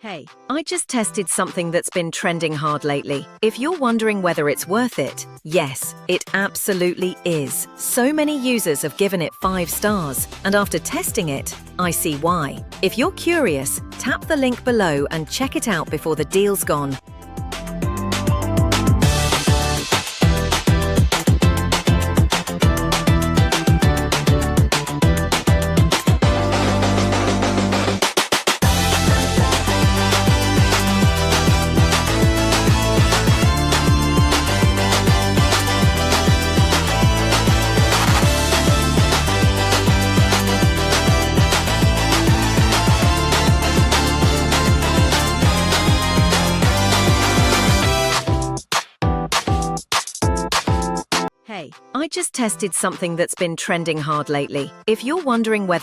Hey, I just tested something that's been trending hard lately. If you're wondering whether it's worth it, yes, it absolutely is. So many users have given it 5 stars, and after testing it, I see why. If you're curious, tap the link below and check it out before the deal's gone. Hey, I just tested something that's been trending hard lately. If you're wondering whether